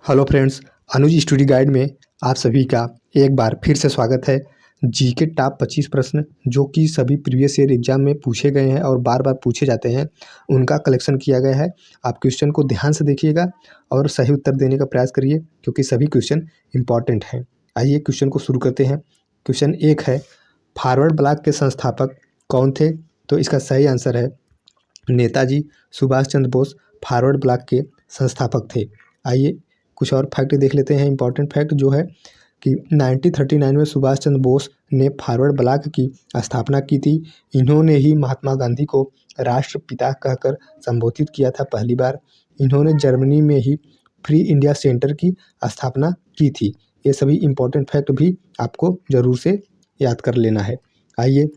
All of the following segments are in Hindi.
हेलो फ्रेंड्स, अनुज स्टडी गाइड में आप सभी का एक बार फिर से स्वागत है। जीके टॉप 25 प्रश्न जो कि सभी प्रीवियस ईयर एग्जाम में पूछे गए हैं और बार बार पूछे जाते हैं, उनका कलेक्शन किया गया है। आप क्वेश्चन को ध्यान से देखिएगा और सही उत्तर देने का प्रयास करिए क्योंकि सभी क्वेश्चन इंपॉर्टेंट हैं। आइए क्वेश्चन को शुरू करते हैं। क्वेश्चन 1 है, फॉरवर्ड ब्लॉक के संस्थापक कौन थे? तो इसका सही आंसर है नेताजी सुभाष चंद्र बोस फॉरवर्ड ब्लॉक के संस्थापक थे। आइए कुछ और फैक्ट देख लेते हैं। इंपॉर्टेंट फैक्ट जो है कि 1939 में सुभाष चंद्र बोस ने फॉरवर्ड ब्लॉक की स्थापना की थी। इन्होंने ही महात्मा गांधी को राष्ट्रपिता कहकर संबोधित किया था पहली बार। इन्होंने जर्मनी में ही फ्री इंडिया सेंटर की स्थापना की थी। ये सभी इंपॉर्टेंट फैक्ट भी आपको ज़रूर से याद कर लेना है। आइए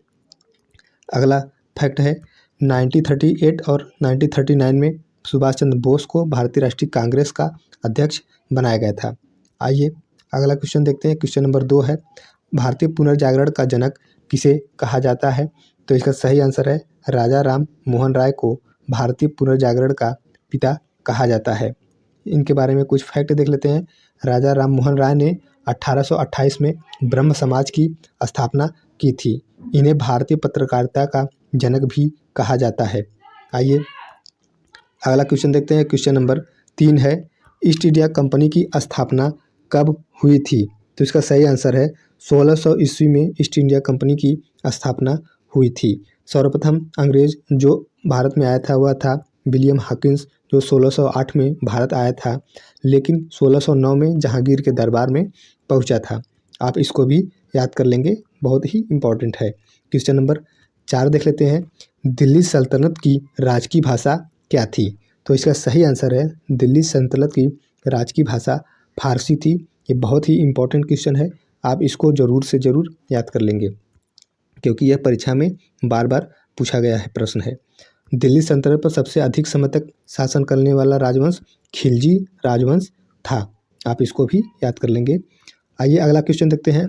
अगला फैक्ट है, 1938 और 1939 में सुभाष चंद्र बोस को भारतीय राष्ट्रीय कांग्रेस का अध्यक्ष बनाया गया था। आइए अगला क्वेश्चन देखते हैं। क्वेश्चन नंबर 2 है, भारतीय पुनर्जागरण का जनक किसे कहा जाता है? तो इसका सही आंसर है राजा राम मोहन राय को भारतीय पुनर्जागरण का पिता कहा जाता है। इनके बारे में कुछ फैक्ट देख लेते हैं। राजा राम मोहन राय ने 1828 में ब्रह्म समाज की स्थापना की थी। इन्हें भारतीय पत्रकारिता का जनक भी कहा जाता है। आइए अगला क्वेश्चन देखते हैं। क्वेश्चन नंबर 3 है, ईस्ट इंडिया कंपनी की स्थापना कब हुई थी? तो इसका सही आंसर है 1600 ईस्वी में ईस्ट इंडिया कंपनी की स्थापना हुई थी। सर्वप्रथम अंग्रेज जो भारत में आया था वह था विलियम हॉकिंस, जो 1608 में भारत आया था, लेकिन 1609 में जहांगीर के दरबार में पहुंचा था। आप इसको भी याद कर लेंगे, बहुत ही इम्पोर्टेंट है। क्वेश्चन नंबर 4 देख लेते हैं। दिल्ली सल्तनत की राजकीय भाषा क्या थी? तो इसका सही आंसर है दिल्ली सल्तनत की राजकीय भाषा फारसी थी। ये बहुत ही इम्पोर्टेंट क्वेश्चन है, आप इसको ज़रूर से ज़रूर याद कर लेंगे क्योंकि यह परीक्षा में बार बार पूछा गया है प्रश्न है। दिल्ली सल्तनत पर सबसे अधिक समय तक शासन करने वाला राजवंश खिलजी राजवंश था। आप इसको भी याद कर लेंगे। आइए अगला क्वेश्चन देखते हैं।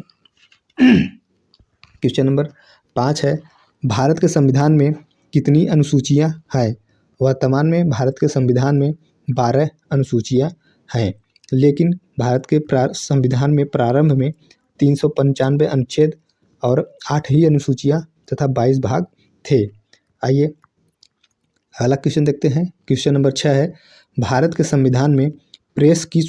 क्वेश्चन नंबर 5 है, भारत के संविधान में कितनी अनुसूचियां हैं? वर्तमान में भारत के संविधान में 12 अनुसूचियां हैं, लेकिन भारत के संविधान में प्रारंभ में 395 अनुच्छेद और 8 ही अनुसूचियां तथा 22 भाग थे। आइए अगला क्वेश्चन देखते हैं। क्वेश्चन नंबर 6 है, भारत के संविधान में प्रेस की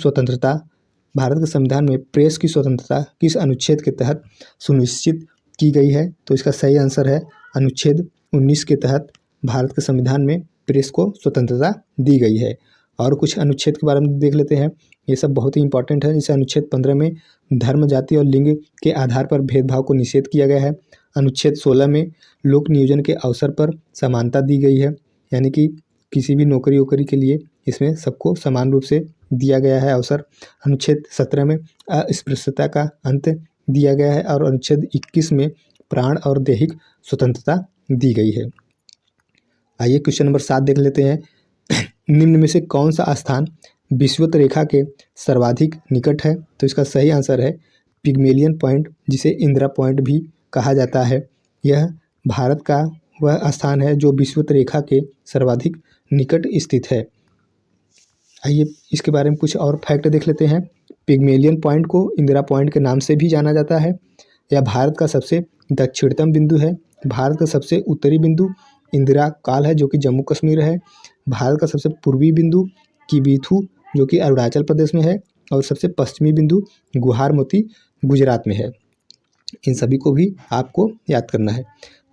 स्वतंत्रता किस अनुच्छेद के तहत सुनिश्चित की गई है? तो इसका सही आंसर है अनुच्छेद 19 के तहत भारत के संविधान में प्रेस को स्वतंत्रता दी गई है। और कुछ अनुच्छेद के बारे में देख लेते हैं, ये सब बहुत ही इंपॉर्टेंट है। जैसे अनुच्छेद 15 में धर्म, जाति और लिंग के आधार पर भेदभाव को निषेध किया गया है। अनुच्छेद 16 में लोक नियोजन के अवसर पर समानता दी गई है, यानी कि किसी भी नौकरी वोकरी के लिए इसमें सबको समान रूप से दिया गया है अवसर। अनुच्छेद 17 में अस्पृश्यता का अंत दिया गया है और अनुच्छेद 21 में प्राण और दैहिक स्वतंत्रता दी गई है। आइए क्वेश्चन नंबर 7 देख लेते हैं। निम्न में से कौन सा स्थान विषुवत रेखा के सर्वाधिक निकट है? तो इसका सही आंसर है पिग्मेलियन पॉइंट, जिसे इंदिरा पॉइंट भी कहा जाता है। यह भारत का वह स्थान है जो विषुवत रेखा के सर्वाधिक निकट स्थित है। आइए इसके बारे में कुछ और फैक्ट देख लेते हैं। पिग्मेलियन पॉइंट को इंदिरा पॉइंट के नाम से भी जाना जाता है। यह भारत का सबसे दक्षिणतम बिंदु है। भारत का सबसे उत्तरी बिंदु इंदिरा काल है जो कि जम्मू कश्मीर है। भारत का सबसे पूर्वी बिंदु किबीथू जो कि अरुणाचल प्रदेश में है और सबसे पश्चिमी बिंदु गुहार मोती गुजरात में है। इन सभी को भी आपको याद करना है।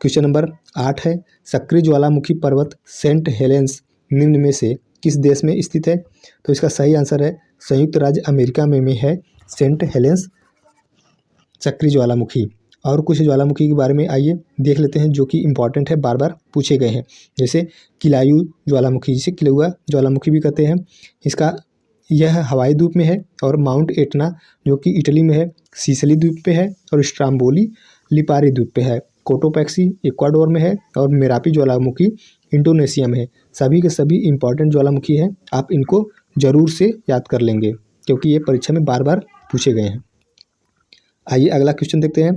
क्वेश्चन नंबर 8 है, सक्रिय ज्वालामुखी पर्वत सेंट हेलेंस निम्न में से किस देश में स्थित है? तो इसका सही आंसर है संयुक्त राज्य अमेरिका में है सेंट हेलेंस सक्रिय ज्वालामुखी। और कुछ ज्वालामुखी के बारे में आइए देख लेते हैं जो कि इम्पॉर्टेंट है, बार बार पूछे गए हैं। जैसे किलायू ज्वालामुखी, जिसे किलुआ ज्वालामुखी भी कहते हैं, यह हवाई द्वीप में है। और माउंट एटना जो कि इटली में है, सिसिली द्वीप पे है। और स्ट्राम्बोली लिपारी द्वीप पे है। कोटोपैक्सी इक्वाडोर में है और मेरापी ज्वालामुखी इंडोनेशिया में है। सभी के सभी इम्पॉर्टेंट ज्वालामुखी हैं, आप इनको जरूर से याद कर लेंगे क्योंकि ये परीक्षा में बार बार पूछे गए हैं। आइए अगला क्वेश्चन देखते हैं।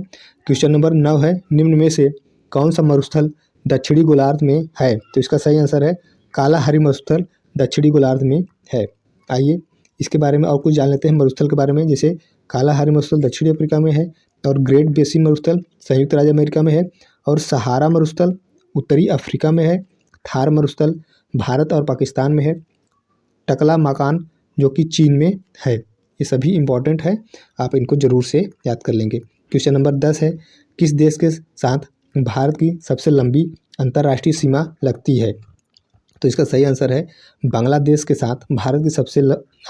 क्वेश्चन नंबर 9 है, निम्न में से कौन सा मरुस्थल दक्षिणी गोलार्ध में है? तो इसका सही आंसर है काला हरी मरुस्थल दक्षिणी गोलार्ध में है। आइए इसके बारे में और कुछ जान लेते हैं मरुस्थल के बारे में। जैसे कालाहारी मरुस्थल दक्षिण अफ्रीका में है, और ग्रेट बेसिन मरुस्थल संयुक्त राज्य अमेरिका में है, और सहारा मरुस्थल उत्तरी अफ्रीका में है, थार मरुस्थल भारत और पाकिस्तान में है, टकला मकान जो कि चीन में है। ये सभी इंपॉर्टेंट है, आप इनको जरूर से याद कर लेंगे। क्वेश्चन नंबर 10 है, किस देश के साथ भारत की सबसे लंबी अंतर्राष्ट्रीय सीमा लगती है? तो इसका सही आंसर है बांग्लादेश के साथ भारत की सबसे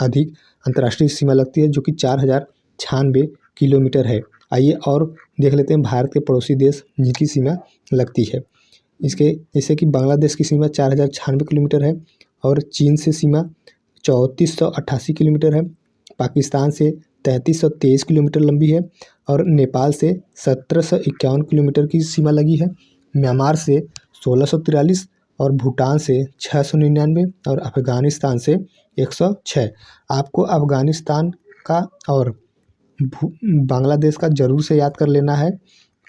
अधिक अंतर्राष्ट्रीय सीमा लगती है, जो कि 4096 किलोमीटर है। आइए और देख लेते हैं भारत के पड़ोसी देश जिनकी सीमा लगती है। इसके जैसे कि बांग्लादेश की सीमा 4096 किलोमीटर है, और चीन से सीमा 3488 किलोमीटर है, पाकिस्तान से 3323 किलोमीटर लंबी है, और नेपाल से 1751 किलोमीटर की सीमा लगी है, म्यांमार से 1643, और भूटान से 699, और अफगानिस्तान से 106। आपको अफगानिस्तान का और बांग्लादेश का जरूर से याद कर लेना है,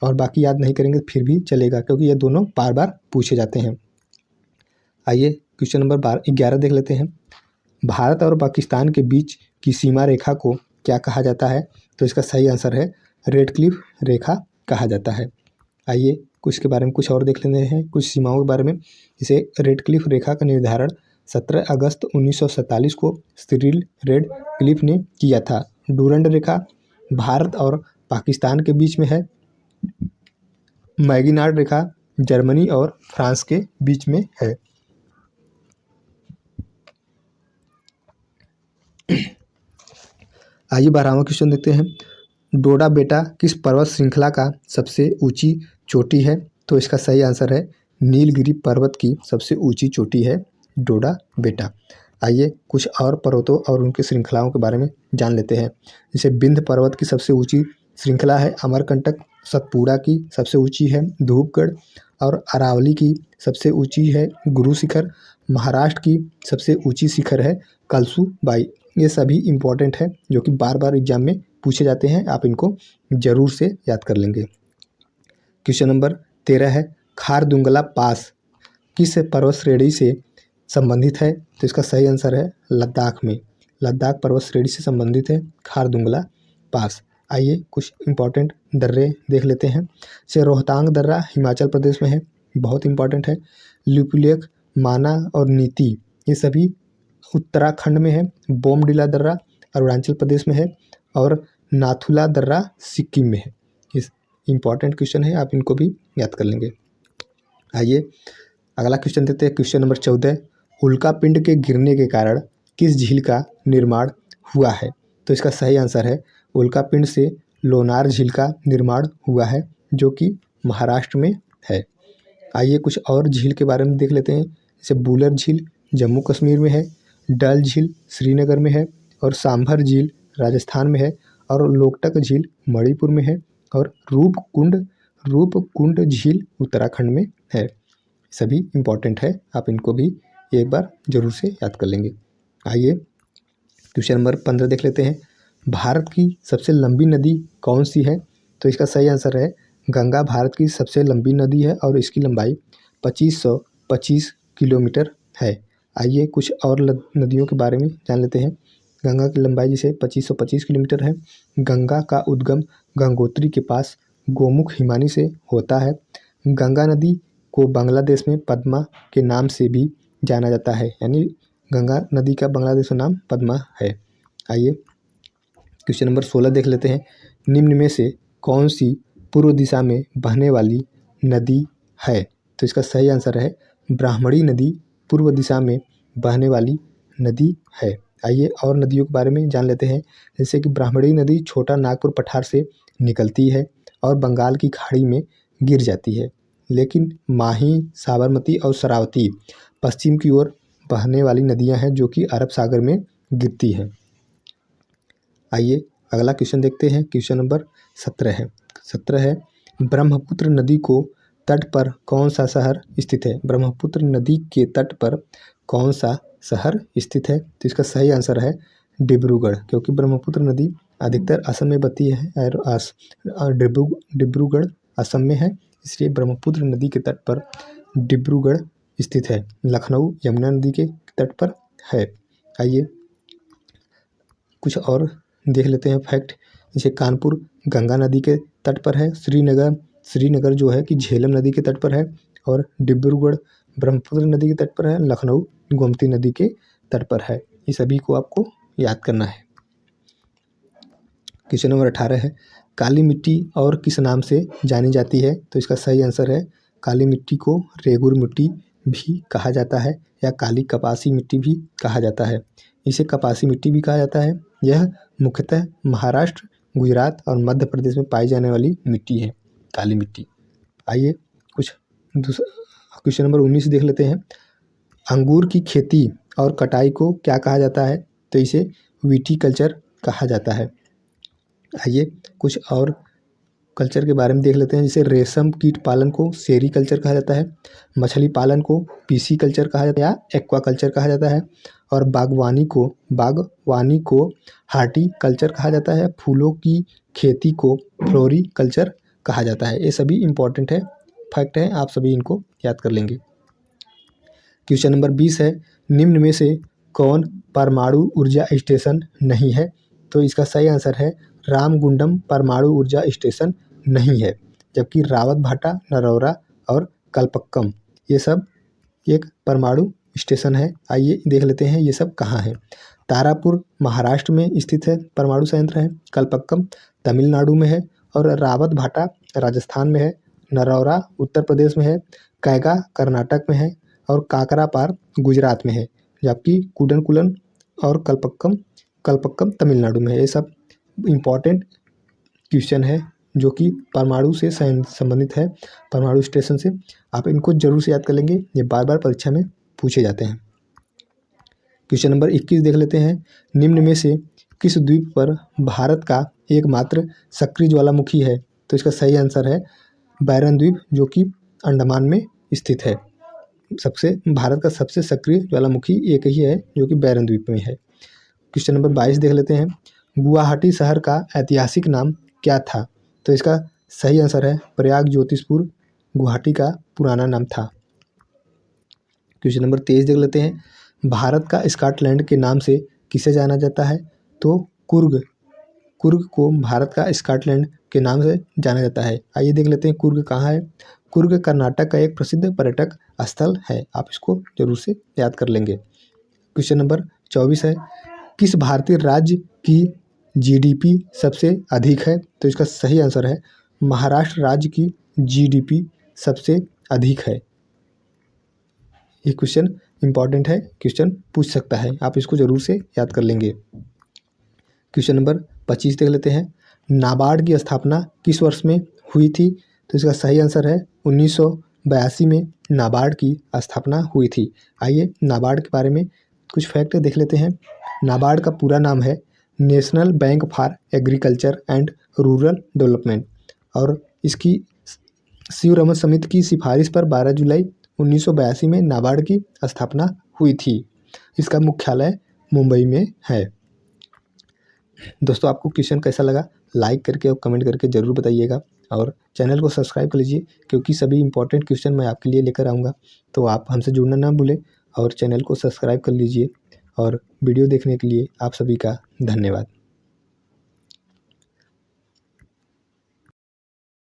और बाकी याद नहीं करेंगे फिर भी चलेगा, क्योंकि ये दोनों बार बार पूछे जाते हैं। आइए क्वेश्चन नंबर 11 देख लेते हैं। भारत और पाकिस्तान के बीच की सीमा रेखा को क्या कहा जाता है? तो इसका सही आंसर है रेड क्लिफ रेखा कहा जाता है। आइए कुछ के बारे में कुछ और देख लेते हैं, कुछ सीमाओं के बारे में। इसे रेड क्लिफ रेखा का निर्धारण 17 अगस्त 1947 को सिरिल रेड क्लिफ ने किया था। डूरंड रेखा भारत और पाकिस्तान के बीच में है। मैगिनार्ड रेखा जर्मनी और फ्रांस के बीच में है। आइए 12वां क्वेश्चन देखते हैं। डोडा बेटा किस पर्वत श्रृंखला का सबसे ऊंची चोटी है? तो इसका सही आंसर है नीलगिरी पर्वत की सबसे ऊंची चोटी है डोडा बेटा। आइए कुछ और पर्वतों और उनकी श्रृंखलाओं के बारे में जान लेते हैं। जैसे विंध्य पर्वत की सबसे ऊंची श्रृंखला है अमरकंटक, सतपुड़ा की सबसे ऊंची है धूपगढ़, और अरावली की सबसे ऊंची है गुरु शिखर, महाराष्ट्र की सबसे ऊंची शिखर है कलसुबाई। ये सभी इम्पोर्टेंट है जो कि बार बार एग्जाम में पूछे जाते हैं, आप इनको जरूर से याद कर लेंगे। क्वेश्चन नंबर 13 है, खारदुंगला पास किस पर्वत श्रेणी से संबंधित है? तो इसका सही आंसर है लद्दाख में, लद्दाख पर्वत श्रेणी से संबंधित है खारदुंगला पास। आइए कुछ इंपॉर्टेंट दर्रे देख लेते हैं। जैसे रोहतांग दर्रा हिमाचल प्रदेश में है, बहुत इंपॉर्टेंट है। लिपुलेख, माना और नीति ये सभी उत्तराखंड में है। बोमडिला दर्रा अरुणाचल प्रदेश में है, और नाथुला दर्रा सिक्किम में है। इस इंपॉर्टेंट क्वेश्चन है, आप इनको भी याद कर लेंगे। आइए अगला क्वेश्चन देखते हैं। क्वेश्चन नंबर 14, उल्कापिंड के गिरने के कारण किस झील का निर्माण हुआ है? तो इसका सही आंसर है उल्कापिंड से लोनार झील का निर्माण हुआ है, जो कि महाराष्ट्र में है। आइए कुछ और झील के बारे में देख लेते हैं। जैसे बुलर झील जम्मू कश्मीर में है, डल झील श्रीनगर में है, और सांभर झील राजस्थान में है, और लोकटक झील मणिपुर में है, और रूपकुंड झील उत्तराखंड में है। सभी इम्पॉर्टेंट है, आप इनको भी एक बार जरूर से याद कर लेंगे। आइए क्वेश्चन नंबर 15 देख लेते हैं। भारत की सबसे लंबी नदी कौन सी है? तो इसका सही आंसर है गंगा भारत की सबसे लंबी नदी है, और इसकी लंबाई 2525 किलोमीटर है। आइए कुछ और नदियों के बारे में जान लेते हैं। गंगा की लंबाई जैसे 2525 किलोमीटर है। गंगा का उद्गम गंगोत्री के पास गोमुख हिमानी से होता है। गंगा नदी को बांग्लादेश में पद्मा के नाम से भी जाना जाता है, यानी गंगा नदी का बांग्लादेश में नाम पद्मा है। आइए क्वेश्चन नंबर 16 देख लेते हैं। निम्न में से कौन सी पूर्व दिशा में बहने वाली नदी है? तो इसका सही आंसर है ब्राह्मणी नदी पूर्व दिशा में बहने वाली नदी है। आइए और नदियों के बारे में जान लेते हैं। जैसे कि ब्राह्मणी नदी छोटा नागपुर पठार से निकलती है और बंगाल की खाड़ी में गिर जाती है, लेकिन माही, साबरमती और शरावती पश्चिम की ओर बहने वाली नदियां हैं जो कि अरब सागर में गिरती हैं। आइए अगला क्वेश्चन देखते हैं। क्वेश्चन नंबर 17 है ब्रह्मपुत्र नदी को तट पर कौन सा शहर स्थित है? ब्रह्मपुत्र नदी के तट पर कौन सा शहर स्थित है? तो इसका सही आंसर है डिब्रूगढ़, क्योंकि ब्रह्मपुत्र नदी अधिकतर असम में बहती है और डिब्रूगढ़ असम में है, इसलिए ब्रह्मपुत्र नदी के तट पर डिब्रूगढ़ स्थित है। लखनऊ यमुना नदी के तट पर है। आइए कुछ और देख लेते हैं फैक्ट। जैसे कानपुर गंगा नदी के तट पर है, श्रीनगर जो है कि झेलम नदी के तट पर है, और डिब्रूगढ़ ब्रह्मपुत्र नदी के तट पर है, लखनऊ गोमती नदी के तट पर है। ये सभी को आपको याद करना है। क्वेश्चन नंबर 18 है, काली मिट्टी और किस नाम से जानी जाती है? तो इसका सही आंसर है, काली मिट्टी को रेगुर मिट्टी भी कहा जाता है या काली कपासी मिट्टी भी कहा जाता है। इसे कपासी मिट्टी भी कहा जाता है। यह मुख्यतः महाराष्ट्र, गुजरात और मध्य प्रदेश में पाई जाने वाली मिट्टी है, काली मिट्टी। आइए कुछ क्वेश्चन नंबर 19 देख लेते हैं। अंगूर की खेती और कटाई को क्या कहा जाता है? तो इसे विटीकल्चर कहा जाता है। आइए कुछ और कल्चर के बारे में देख लेते हैं। जैसे रेशम कीट पालन को सेरीकल्चर कहा जाता है, मछली पालन को पीसी कल्चर कहा जाता है या एक्वा कल्चर कहा जाता है, और बागवानी को हार्टिकल्चर कहा जाता है। फूलों की खेती को फ्लोरिकल्चर कहा जाता है। ये सभी इंपॉर्टेंट है, फैक्ट है, आप सभी इनको याद कर लेंगे। क्वेश्चन नंबर 20 है, निम्न में से कौन परमाणु ऊर्जा स्टेशन नहीं है? तो इसका सही आंसर है, रामगुंडम परमाणु ऊर्जा स्टेशन नहीं है, जबकि रावतभाटा, नरौरा और कल्पक्कम ये सब एक परमाणु स्टेशन है। आइए देख लेते हैं ये सब कहाँ है। तारापुर महाराष्ट्र में स्थित है, परमाणु संयंत्र है। कल्पक्कम तमिलनाडु में है, और रावतभाटा राजस्थान में है। नरौरा उत्तर प्रदेश में है। कैगा कर्नाटक में है, और काकरापार गुजरात में है, जबकि कुडनकुलन और कल्पक्कम तमिलनाडु में है। ये सब इम्पॉर्टेंट क्वेश्चन है जो कि परमाणु से संबंधित है, परमाणु स्टेशन से। आप इनको जरूर से याद कर लेंगे, ये बार बार परीक्षा में पूछे जाते हैं। क्वेश्चन नंबर 21 देख लेते हैं। निम्न में से किस द्वीप पर भारत का एकमात्र सक्रिय ज्वालामुखी है? तो इसका सही आंसर है बैरन द्वीप, जो कि अंडमान में स्थित है। भारत का सबसे सक्रिय ज्वालामुखी एक ही है, जो कि बैरन द्वीप में है। क्वेश्चन नंबर 22 देख लेते हैं। गुवाहाटी शहर का ऐतिहासिक नाम क्या था? तो इसका सही आंसर है प्रयाग ज्योतिषपुर, गुवाहाटी का पुराना नाम था। क्वेश्चन नंबर 23 देख लेते हैं। भारत का स्कॉटलैंड के नाम से किसे जाना जाता है? तो कुर्ग को भारत का स्कॉटलैंड के नाम से जाना जाता है। आइए देख लेते हैं कुर्ग कहाँ है। कुर्ग कर्नाटक का एक प्रसिद्ध पर्यटक स्थल है, आप इसको जरूर से याद कर लेंगे। क्वेश्चन नंबर 24 है, किस भारतीय राज्य की जीडीपी सबसे अधिक है? तो इसका सही आंसर है महाराष्ट्र राज्य की जीडीपी सबसे अधिक है। ये क्वेश्चन इंपॉर्टेंट है, क्वेश्चन पूछ सकता है, आप इसको जरूर से याद कर लेंगे। क्वेश्चन नंबर 25 देख लेते हैं। नाबार्ड की स्थापना किस वर्ष में हुई थी? तो इसका सही आंसर है 1982 में नाबार्ड की स्थापना हुई थी। आइए नाबार्ड के बारे में कुछ फैक्ट देख लेते हैं। नाबार्ड का पूरा नाम है national bank for agriculture and rural development, और इसकी शिवरमन समिति की सिफारिश पर 12 जुलाई 1982 में नाबार्ड की स्थापना हुई थी। इसका मुख्यालय मुंबई में है। दोस्तों आपको क्वेश्चन कैसा लगा लाइक करके और कमेंट करके ज़रूर बताइएगा, और चैनल को सब्सक्राइब कर लीजिए, क्योंकि सभी इंपॉर्टेंट क्वेश्चन मैं आपके लिए लेकर आऊँगा। तो आप हमसे जुड़ना ना भूलें और चैनल को सब्सक्राइब कर लीजिए। और वीडियो देखने के लिए आप सभी का धन्यवाद।